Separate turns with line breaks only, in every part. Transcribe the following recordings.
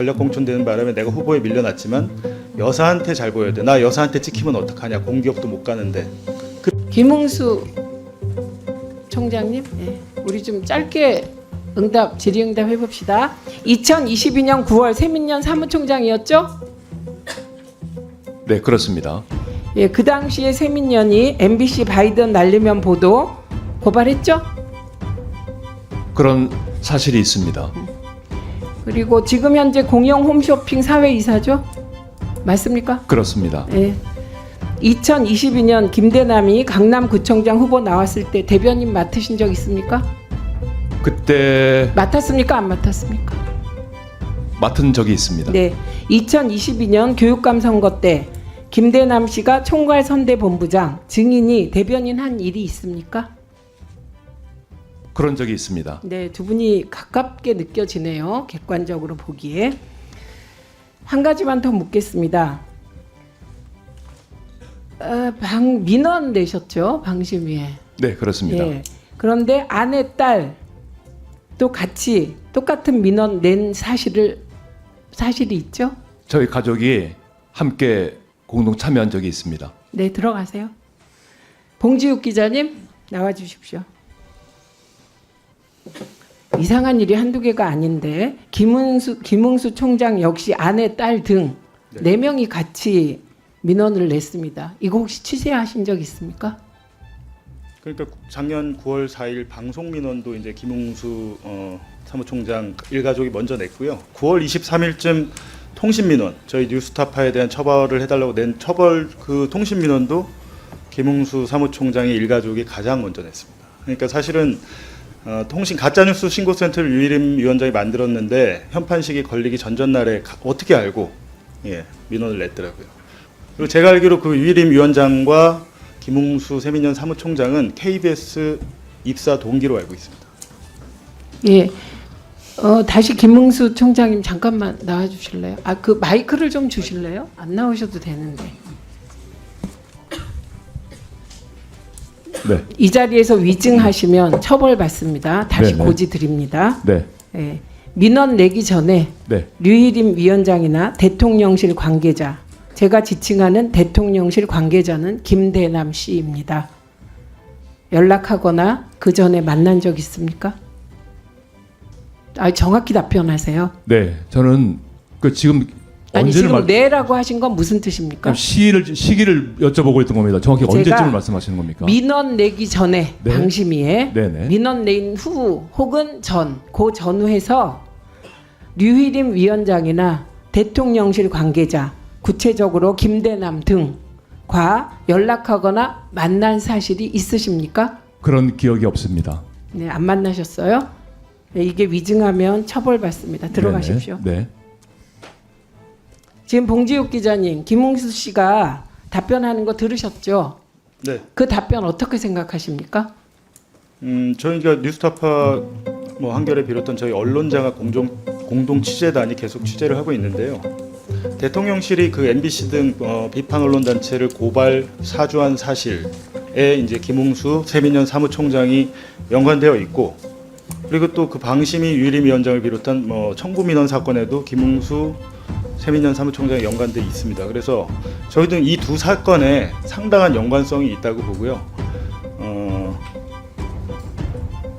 전략 공천되는 바람에 내가 후보에 밀려났지만 여사한테 잘 보여야 돼. 나 여사한테 찍히면 어떡하냐. 공기업도 못 가는데.
김웅수 총장님, 우리 좀 짧게 질의응답 해봅시다. 2022년 9월 세민연 사무총장이었죠?
네, 그렇습니다.
예, 그 당시에 세민연이 MBC 바이든 날리면 보도 고발했죠?
그런 사실이 있습니다.
그리고 지금 현재 공영 홈쇼핑 사회이사죠? 맞습니까?
그렇습니다.
예. 2022년 김대남이 강남구청장 후보 나왔을 때 대변인 맡으신 적 있습니까?
그때
맡았습니까? 안 맡았습니까?
맡은 적이 있습니다.
네. 2022년 교육감 선거 때 김대남 씨가 총괄선대본부장 증인이 대변인 한 일이 있습니까?
그런 적이 있습니다.
네, 두 분이 가깝게 느껴지네요. 객관적으로 보기에. 한 가지만 더 묻겠습니다. 민원 내셨죠? 방심위에.
네, 그렇습니다.
예. 그런데 아내, 딸도 같이 똑같은 민원 낸 사실이 있죠?
저희 가족이 함께 공동 참여한 적이 있습니다.
네, 들어가세요. 봉지욱 기자님 나와 주십시오. 이상한 일이 한두 개가 아닌데 김웅수 총장 역시 아내, 딸 등 네 명이 같이 민원을 냈습니다. 이거 혹시 취재하신 적 있습니까?
그러니까 작년 9월 4일 방송 민원도 이제 김웅수 사무총장 일가족이 먼저 냈고요. 9월 23일쯤 통신 민원, 저희 뉴스타파에 대한 처벌을 해달라고 낸 그 통신 민원도 김웅수 사무총장의 일가족이 가장 먼저 냈습니다. 그러니까 사실은 통신 가짜뉴스 신고센터를 유일임 위원장이 만들었는데 현판식이 걸리기 전전날에 어떻게 알고 민원을 냈더라고요. 그리고 제가 알기로 그 유일임 위원장과 김웅수 세민연 사무총장은 KBS 입사 동기로 알고 있습니다.
예. 다시 김웅수 총장님 잠깐만 나와 주실래요? 그 마이크를 좀 주실래요? 안 나오셔도 되는데.
네.
이 자리에서 위증하시면 처벌받습니다. 다시
네네.
고지 드립니다.
네.
예. 민원 내기 전에
네.
류일임 위원장이나 대통령실 관계자, 제가 지칭하는 대통령실 관계자는 김대남 씨입니다. 연락하거나 그 전에 만난 적 있습니까? 정확히 답변하세요.
네. 저는 지금
아니
언제를
지금 네라고 하신 건 무슨 뜻입니까?
시기를 여쭤보고 있던 겁니다. 정확히
제가
언제쯤을 말씀하시는 겁니까?
민원 내기 전에
네.
방심위에
네네.
민원 낸 후 혹은 그 전후에서 류일임 위원장이나 대통령실 관계자, 구체적으로 김대남 등과 연락하거나 만난 사실이 있으십니까?
그런 기억이 없습니다.
네, 안 만나셨어요? 네, 이게 위증하면 처벌받습니다. 들어가십시오.
네네. 네.
지금 봉지욱 기자님, 김웅수 씨가 답변하는 거 들으셨죠?
네.
그 답변 어떻게 생각하십니까?
저희가 뉴스타파 한겨레 비롯한 저희 언론자가 공동 취재단이 계속 취재를 하고 있는데요. 대통령실이 그 MBC 등 비판 언론 단체를 고발 사주한 사실에 이제 김웅수 세민연 사무총장이 연관되어 있고, 그리고 또 그 방심위 유일임 위원장을 비롯한 청구 민원 사건에도 김웅수 세민연 사무총장이 연관돼 있습니다. 그래서 저희는 이 두 사건에 상당한 연관성이 있다고 보고요.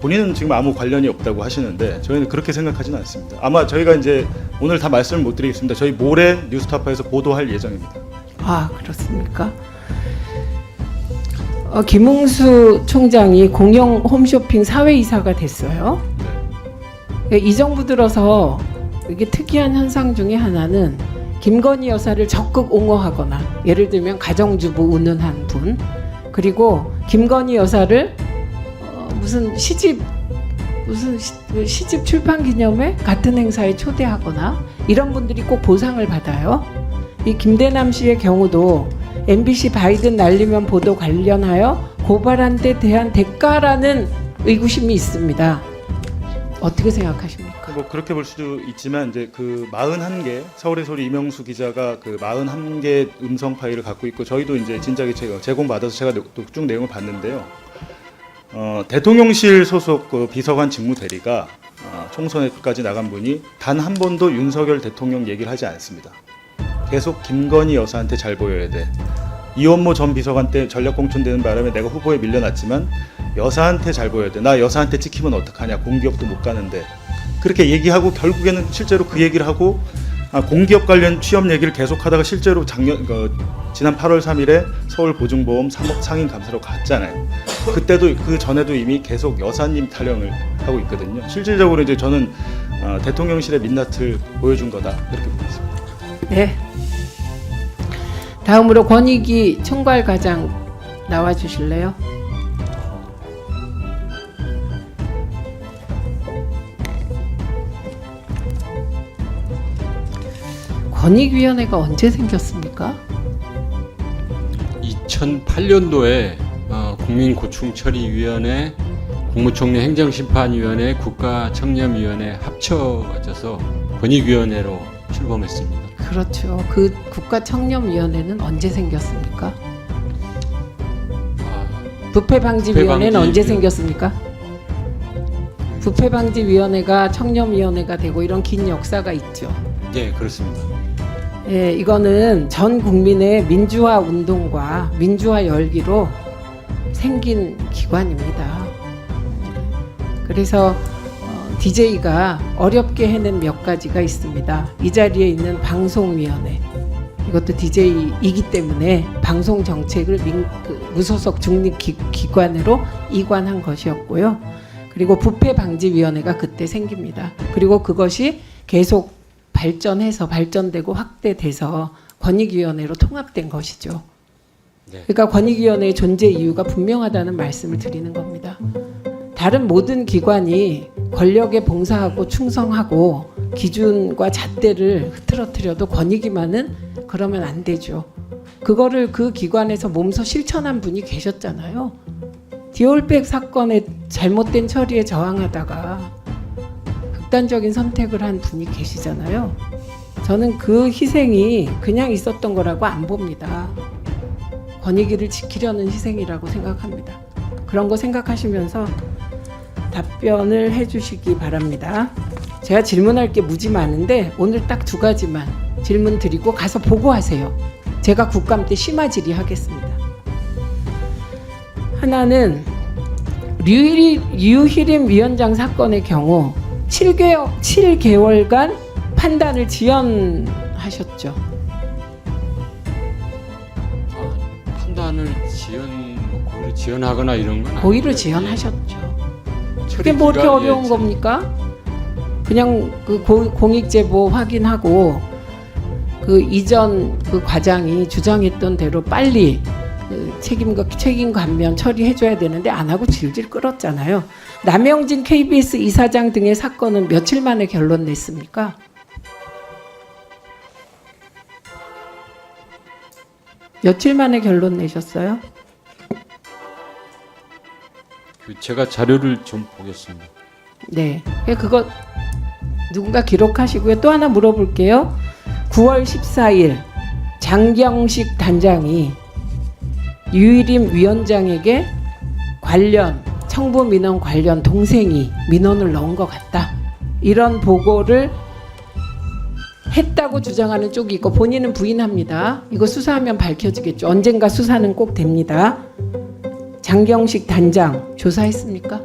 본인은 지금 아무 관련이 없다고 하시는데 저희는 그렇게 생각하지는 않습니다. 아마 저희가 이제 오늘 다 말씀을 못 드리겠습니다. 저희 모레 뉴스타파에서 보도할 예정입니다.
아, 그렇습니까? 김웅수 총장이 공영 홈쇼핑 사회이사가 됐어요. 이 정부 들어서 이게 특이한 현상 중에 하나는 김건희 여사를 적극 옹호하거나, 예를 들면 가정주부 운운한 분, 그리고 김건희 여사를 무슨 시집 출판 기념회 같은 행사에 초대하거나 이런 분들이 꼭 보상을 받아요. 이 김대남 씨의 경우도 MBC 바이든 날리면 보도 관련하여 고발한 데 대한 대가라는 의구심이 있습니다. 어떻게 생각하십니까?
그렇게 볼 수도 있지만 이제 그 41개 서울의 소리 이명수 기자가 그 41개 음성 파일을 갖고 있고, 저희도 이제 진작에 제공받아서 제가 쭉 내용을 봤는데요. 대통령실 소속 그 비서관 직무 대리가 총선에까지 나간 분이 단 한 번도 윤석열 대통령 얘기를 하지 않습니다. 계속 김건희 여사한테 잘 보여야 돼. 이원모 전 비서관 때 전략공천되는 바람에 내가 후보에 밀려났지만 여사한테 잘 보여야 돼. 나 여사한테 찍히면 어떡하냐. 공기업도 못 가는데. 그렇게 얘기하고 결국에는 실제로 그 얘기를 하고 공기업 관련 취업 얘기를 계속하다가 실제로 지난 8월 3일에 서울 보증보험 3억 상임 감사로 갔잖아요. 그때도 그 전에도 이미 계속 여사님 타령을 하고 있거든요. 실질적으로 이제 저는 대통령실의 민낯을 보여준 거다 이렇게 보고 있습니다.
네. 다음으로 권익위 총괄과장 나와 주실래요? 권익위원회가 언제 생겼습니까?
2008년도에 국민고충처리위원회, 국무총리 행정심판위원회, 국가청렴위원회 합쳐져서 권익위원회로 출범했습니다.
그렇죠. 그 국가청렴위원회는 언제 생겼습니까? 부패방지위원회는 언제 생겼습니까? 부패방지위원회가 청렴위원회가 되고 이런 긴 역사가 있죠.
네, 그렇습니다.
예, 이거는 전 국민의 민주화 운동과 민주화 열기로 생긴 기관입니다. 그래서 DJ가 어렵게 해낸 몇 가지가 있습니다. 이 자리에 있는 방송위원회, 이것도 DJ이기 때문에 방송 정책을 무소속 중립기관으로 이관한 것이었고요. 그리고 부패방지위원회가 그때 생깁니다. 그리고 그것이 계속 발전되고 확대돼서 권익위원회로 통합된 것이죠.
네.
그러니까 권익위원회의 존재 이유가 분명하다는 말씀을 드리는 겁니다. 다른 모든 기관이 권력에 봉사하고 충성하고 기준과 잣대를 흐트러뜨려도 권익위만은 그러면 안 되죠. 그거를 그 기관에서 몸소 실천한 분이 계셨잖아요. 디올백 사건의 잘못된 처리에 저항하다가 극단적인 선택을 한 분이 계시잖아요. 저는 그 희생이 그냥 있었던 거라고 안 봅니다. 권익위를 지키려는 희생이라고 생각합니다. 그런 거 생각하시면서 답변을 해주시기 바랍니다. 제가 질문할 게 무지 많은데 오늘 딱 2가지만 질문 드리고 가서 보고하세요. 제가 국감 때 심화질의 하겠습니다. 하나는 류희림 위원장 사건의 경우 7개월간 판단을 지연하셨죠.
판단을 고의로 지연하거나 이런 건
고의로
아니고요.
지연하셨죠. 그게
처리
뭐 이렇게
기간이
어려운 겁니까? 그냥 그 공익제보 확인하고 그 이전 그 과장이 주장했던 대로 빨리 그 책임 감면 처리해줘야 되는데 안 하고 질질 끌었잖아요. 남영진 KBS 이사장 등의 사건은 며칠 만에 결론 냈습니까? 며칠 만에 결론 내셨어요?
제가 자료를 좀 보겠습니다.
네. 그거 누군가 기록하시고요. 또 하나 물어볼게요. 9월 14일 장경식 단장이 유일임 위원장에게 청부 민원 관련 동생이 민원을 넣은 것 같다. 이런 보고를 했다고 주장하는 쪽이 있고 본인은 부인합니다. 이거 수사하면 밝혀지겠죠. 언젠가 수사는 꼭 됩니다. 장경식 단장 조사했습니까?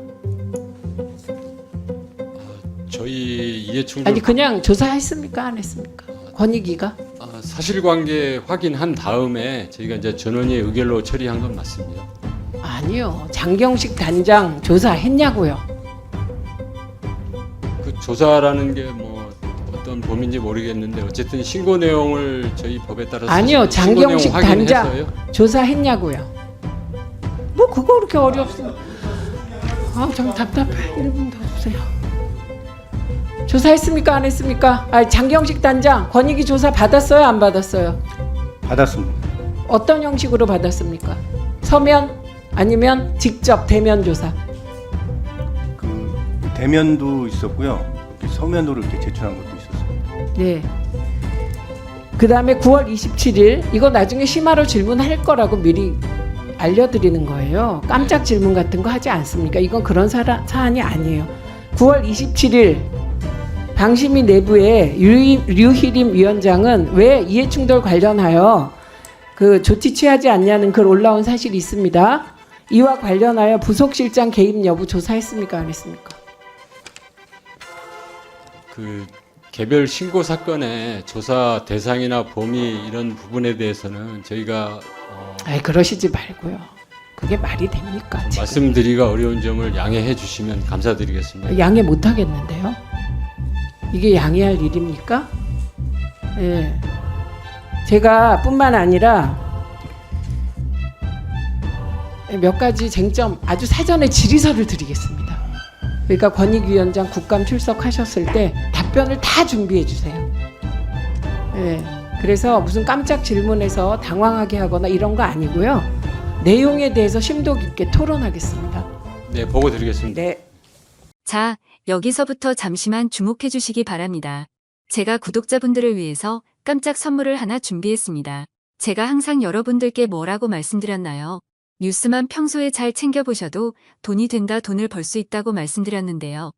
저희 이해충돌
아니 그냥 조사했습니까? 안 했습니까? 권익위가?
사실관계 확인한 다음에 저희가 이제 전원의 의결로 처리한 건 맞습니다.
아니요. 장경식 단장 조사했냐고요.
그 조사라는 게 뭐 어떤 범인지 모르겠는데 어쨌든 신고 내용을 저희 법에 따라서
아니요.
신고 내용
장경식
확인해서요.
단장 조사했냐고요. 뭐 그거 그렇게 어렵습니다. 좀 답답해. 1분 더 주세요. 조사했습니까? 안 했습니까? 장경식 단장 권익위 조사 받았어요? 안 받았어요?
받았습니다.
어떤 형식으로 받았습니까? 서면 아니면 직접 대면 조사?
그 대면도 있었고요. 이렇게 서면으로 이렇게 제출한 것도 있었어요.
네. 그 다음에 9월 27일 이거 나중에 심화로 질문할 거라고 미리 알려드리는 거예요. 깜짝 질문 같은 거 하지 않습니까? 이건 그런 사안이 아니에요. 9월 27일 방심위 내부에 류희림 위원장은 왜 이해충돌 관련하여 그 조치 취하지 않냐는 글 올라온 사실이 있습니다. 이와 관련하여 부속실장 개입 여부 조사했습니까? 안 했습니까?
그 개별 신고 사건의 조사 대상이나 범위 이런 부분에 대해서는 저희가
아이, 그러시지 말고요. 그게 말이 됩니까? 지금?
말씀드리기가 어려운 점을 양해해 주시면 감사드리겠습니다.
양해 못 하겠는데요. 이게 양해할 일입니까? 예. 제가 뿐만 아니라 몇 가지 쟁점 아주 사전에 질의서를 드리겠습니다. 그러니까 권익위원장 국감 출석하셨을 때 답변을 다 준비해 주세요. 예. 그래서 무슨 깜짝 질문에서 당황하게 하거나 이런 거 아니고요. 내용에 대해서 심도 깊게 토론하겠습니다.
네, 보고 드리겠습니다.
네.
자, 여기서부터 잠시만 주목해 주시기 바랍니다. 제가 구독자분들을 위해서 깜짝 선물을 하나 준비했습니다. 제가 항상 여러분들께 뭐라고 말씀드렸나요? 뉴스만 평소에 잘 챙겨보셔도 돈이 된다, 돈을 벌 수 있다고 말씀드렸는데요.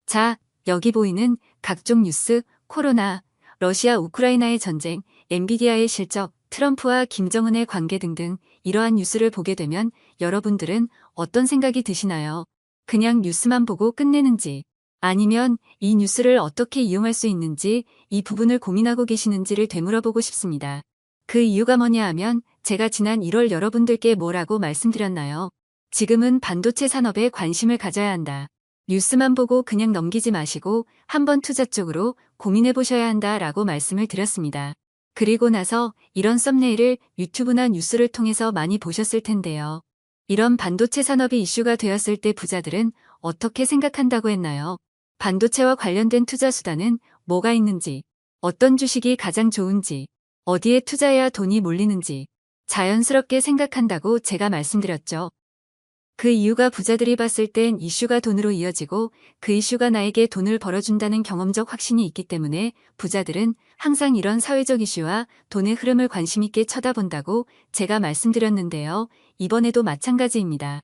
자, 여기 보이는 각종 뉴스, 코로나, 러시아 우크라이나의 전쟁, 엔비디아의 실적, 트럼프와 김정은의 관계 등등 이러한 뉴스를 보게 되면 여러분들은 어떤 생각이 드시나요? 그냥 뉴스만 보고 끝내는지, 아니면 이 뉴스를 어떻게 이용할 수 있는지 이 부분을 고민하고 계시는지를 되물어보고 싶습니다. 그 이유가 뭐냐 하면 제가 지난 1월 여러분들께 뭐라고 말씀드렸나요? 지금은 반도체 산업에 관심을 가져야 한다. 뉴스만 보고 그냥 넘기지 마시고 한번 투자 쪽으로 고민해 보셔야 한다라고 말씀을 드렸습니다. 그리고 나서 이런 썸네일을 유튜브나 뉴스를 통해서 많이 보셨을 텐데요. 이런 반도체 산업이 이슈가 되었을 때 부자들은 어떻게 생각한다고 했나요? 반도체와 관련된 투자 수단은 뭐가 있는지, 어떤 주식이 가장 좋은지, 어디에 투자해야 돈이 몰리는지 자연스럽게 생각한다고 제가 말씀드렸죠. 그 이유가 부자들이 봤을 땐 이슈가 돈으로 이어지고 그 이슈가 나에게 돈을 벌어준다는 경험적 확신이 있기 때문에 부자들은 항상 이런 사회적 이슈와 돈의 흐름을 관심 있게 쳐다본다고 제가 말씀드렸는데요. 이번에도 마찬가지입니다.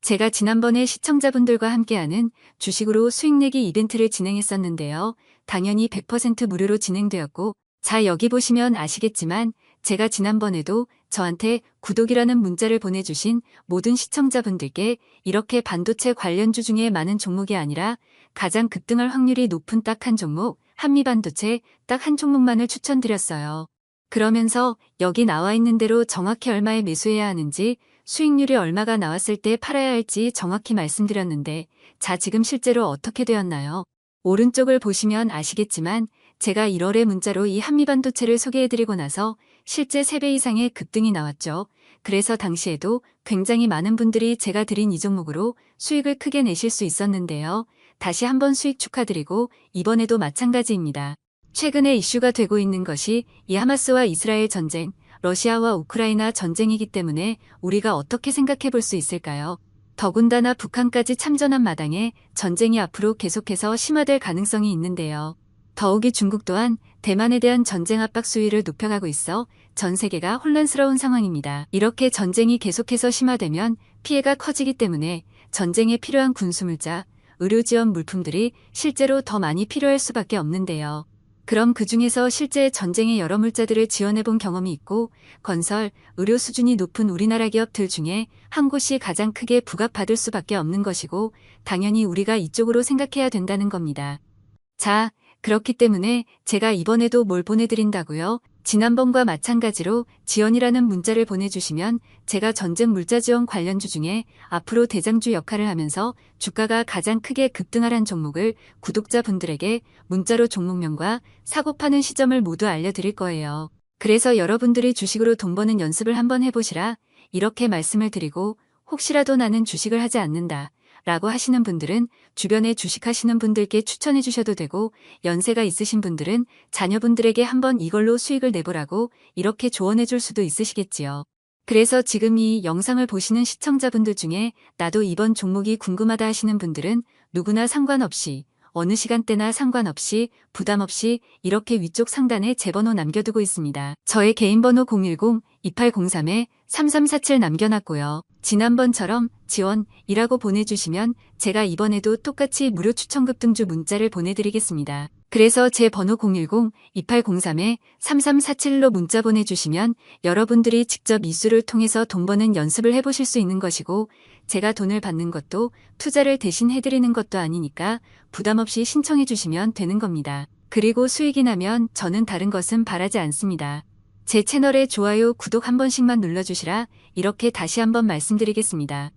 제가 지난번에 시청자분들과 함께하는 주식으로 수익 내기 이벤트를 진행했었는데요. 당연히 100% 무료로 진행되었고, 자, 여기 보시면 아시겠지만 제가 지난번에도 저한테 구독이라는 문자를 보내주신 모든 시청자분들께 이렇게 반도체 관련주 중에 많은 종목이 아니라 가장 급등할 확률이 높은 딱 한 종목, 한미반도체 딱 한 종목만을 추천드렸어요. 그러면서 여기 나와 있는 대로 정확히 얼마에 매수해야 하는지, 수익률이 얼마가 나왔을 때 팔아야 할지 정확히 말씀드렸는데, 자, 지금 실제로 어떻게 되었나요? 오른쪽을 보시면 아시겠지만 제가 1월에 문자로 이 한미반도체를 소개해드리고 나서 실제 3배 이상의 급등이 나왔죠. 그래서 당시에도 굉장히 많은 분들이 제가 드린 이 종목으로 수익을 크게 내실 수 있었는데요. 다시 한번 수익 축하드리고 이번에도 마찬가지입니다. 최근에 이슈가 되고 있는 것이 이 하마스와 이스라엘 전쟁, 러시아와 우크라이나 전쟁이기 때문에 우리가 어떻게 생각해 볼 수 있을까요? 더군다나 북한까지 참전한 마당에 전쟁이 앞으로 계속해서 심화될 가능성이 있는데요. 더욱이 중국 또한 대만에 대한 전쟁 압박 수위를 높여가고 있어 전 세계가 혼란스러운 상황입니다. 이렇게 전쟁이 계속해서 심화되면 피해가 커지기 때문에 전쟁에 필요한 군수물자, 의료 지원 물품들이 실제로 더 많이 필요할 수밖에 없는데요. 그럼 그 중에서 실제 전쟁의 여러 물자들을 지원해본 경험이 있고 건설, 의료 수준이 높은 우리나라 기업들 중에 한 곳이 가장 크게 부각받을 수밖에 없는 것이고 당연히 우리가 이쪽으로 생각해야 된다는 겁니다. 자, 그렇기 때문에 제가 이번에도 뭘 보내드린다고요? 지난번과 마찬가지로 지원이라는 문자를 보내주시면 제가 전쟁 물자 지원 관련주 중에 앞으로 대장주 역할을 하면서 주가가 가장 크게 급등할 종목을 구독자분들에게 문자로 종목명과 사고 파는 시점을 모두 알려드릴 거예요. 그래서 여러분들이 주식으로 돈 버는 연습을 한번 해보시라 이렇게 말씀을 드리고 혹시라도 나는 주식을 하지 않는다 라고 하시는 분들은 주변에 주식하시는 분들께 추천해 주셔도 되고 연세가 있으신 분들은 자녀분들에게 한번 이걸로 수익을 내보라고 이렇게 조언해 줄 수도 있으시겠지요. 그래서 지금 이 영상을 보시는 시청자분들 중에 나도 이번 종목이 궁금하다 하시는 분들은 누구나 상관없이 어느 시간대나 상관없이 부담 없이 이렇게 위쪽 상단에 제 번호 남겨두고 있습니다. 저의 개인 번호 010-2803-3347 남겨놨고요. 지난번처럼 지원이라고 보내주시면 제가 이번에도 똑같이 무료 추천급 등주 문자를 보내드리겠습니다. 그래서 제 번호 010-2803-3347로 문자 보내주시면 여러분들이 직접 이수를 통해서 돈 버는 연습을 해보실 수 있는 것이고, 제가 돈을 받는 것도 투자를 대신 해드리는 것도 아니니까 부담 없이 신청해 주시면 되는 겁니다. 그리고 수익이 나면 저는 다른 것은 바라지 않습니다. 제 채널에 좋아요, 구독 한 번씩만 눌러주시라 이렇게 다시 한번 말씀드리겠습니다.